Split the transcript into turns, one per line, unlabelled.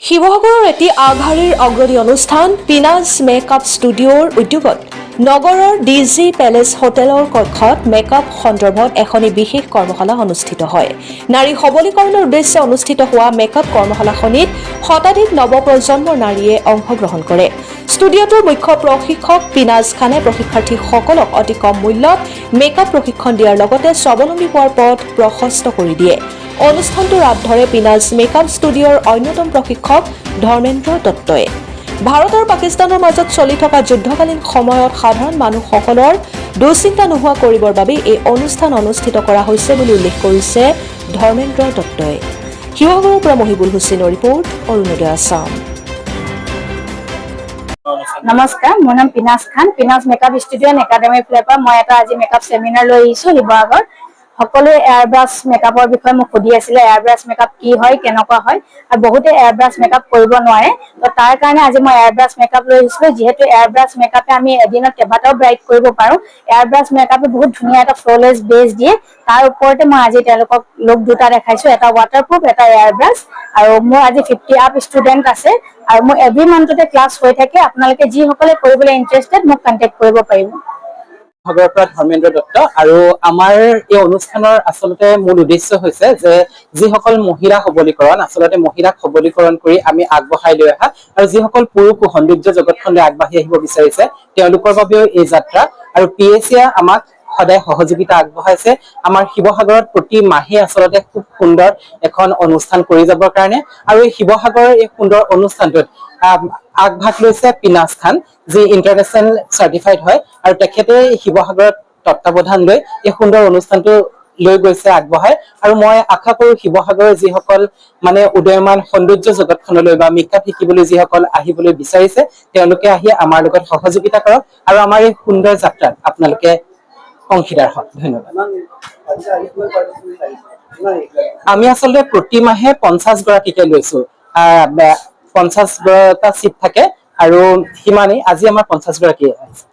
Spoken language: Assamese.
শিৱসাগৰৰ এটি আগশাৰীৰ অগ্ৰণী অনুষ্ঠান পিনাজ মেকআপ ষ্টুডিঅ'ৰ উদ্যোগত নগৰৰ ডিজি পেলেচ হোটেলৰ কক্ষত মেকআপ সন্দৰ্ভত এখনি বিশেষ কৰ্মশালা অনুষ্ঠিত হয়। নাৰী সবলীকৰণৰ উদ্দেশ্যে অনুষ্ঠিত হোৱা মেকআপ কৰ্মশালাখনিত শতাধিক নৱপ্ৰজন্মৰ নাৰীয়ে অংশগ্ৰহণ কৰে। ষ্টুডিঅ'টোৰ মুখ্য প্ৰশিক্ষক পিনাজ খানে প্ৰশিক্ষাৰ্থীসকলক অতি কম মূল্যত মেকআপ প্ৰশিক্ষণ দিয়াৰ লগতে স্বাৱলম্বী হোৱাৰ পথ প্ৰশস্ত কৰি দিয়ে। অনুষ্ঠানটোৰ আঁত ধৰে পিনাজ মেকআপ ষ্টুডিঅ'ৰ অন্যতম প্ৰশিক্ষক ধৰ্মেন্দ্ৰ দত্তই। ভাৰত আৰু পাকিস্তানৰ মাজত চলি থকা যুদ্ধকালীন সময়ত সাধাৰণ মানুহসকলৰ দুশ্চিন্তা নোহোৱা কৰিবৰ বাবে এই অনুষ্ঠান অনুষ্ঠিত কৰা হৈছে বুলি উল্লেখ কৰিছে ধৰ্মেন্দ্ৰ দত্তই। শিৱসাগৰৰ পৰা মহিবুল হুছেইনৰ ৰিপৰ্ট, অৰুণোদয় আছাম।
নমস্কাৰ, মোৰ নাম পিনাজ খান। পিনাজ মেকআপ ষ্টুডিঅ' এণ্ড একাডেমীৰ ফালৰ পৰা মই এটা আজি মেকআপ চেমিনাৰ লৈ আহিছোঁ শিৱসাগৰ। সকলোৱে এয়াৰব্ৰাছ মেকআপৰ বিষয়ে মোক সুধি আছিলে, এয়াৰব্ৰাছ মেকআপ কি হয়, কেনেকুৱা হয়, আৰু বহুতে এয়াৰব্ৰাছ মেকআপ কৰিব নোৱাৰে। তো তাৰ কাৰণে আজি মই এয়াৰব্ৰাছ মেকআপ লৈ আহিছিলোঁ। যিহেতু এয়াৰব্ৰাছ মেকআপে আমি এদিনত কেইবাটাও ব্ৰাইট কৰিব পাৰোঁ। এয়াৰব্ৰাছ মেকআপে বহুত ধুনীয়া এটা ফ্ললেছ বেছ দিয়ে। তাৰ ওপৰতে মই আজি তেওঁলোকক লুক দুটা দেখাইছোঁ, এটা ৱাটাৰপ্ৰুফ, এটা এয়াৰব্ৰাছ। আৰু মোৰ আজি 50 আপ ষ্টুডেণ্ট আছে আৰু মোৰ এভৰি মান্থতে ক্লাছ হৈ থাকে। আপোনালোকে যিসকলে কৰিবলৈ ইণ্টাৰেষ্টেড মোক কণ্টেক্ট কৰিব পাৰিব।
খবৰৰ পৰা ধৰ্মেন্দ্ৰ দত্ত। আৰু আমাৰ এই অনুষ্ঠানৰ আচলতে মূল উদ্দেশ্য হৈছে যে যিসকল মহিলা সবলীকৰণ, আচলতে মহিলাক সবলীকৰণ কৰি আমি আগবঢ়াই লৈ অহা, আৰু যিসকল পুৰুষ সৌন্দৰ্য জগতখনলৈ আগবাঢ়ি আহিব বিচাৰিছে তেওঁলোকৰ বাবেও এই যাত্ৰা। আৰু PSCয়ে আমাক সদায় সহযোগিতা আগবঢ়াইছে আমাৰ শিৱসাগৰত প্ৰতি মাহে আচলতে খুব সুন্দৰ এখন অনুষ্ঠান কৰি যাবৰ কাৰণে। আৰু এই শিৱসাগৰৰ এই সুন্দৰ অনুষ্ঠানটোত আগভাগ লৈছে পিনাজ খান, যি ইণ্টাৰনেশ্যনেল চাৰ্টিফাইড হয়, আৰু তেখেতে শিৱসাগৰত তত্বাৱধান লৈ এই সুন্দৰ অনুষ্ঠানটো লৈ গৈছে আগবঢ়াই। আৰু মই আশা কৰো শিৱসাগৰৰ যিসকল মানে উদয়মান সৌন্দৰ্য জগতখনলৈ বা মেকআপ শিকিবলৈ যিসকল আহিবলৈ বিচাৰিছে তেওঁলোকে আহি আমাৰ লগত সহযোগিতা কৰক আৰু আমাৰ এই সুন্দৰ যাত্ৰাত আপোনালোকে অংশীদাৰ হওক। ধন্যবাদ। আমি আচলতে প্ৰতি মাহে 50 গৰাকীকে লৈছো। 50 গৰাকী চিট থাকে আৰু সিমানেই। আজি আমাৰ 50 গৰাকী আহিছে।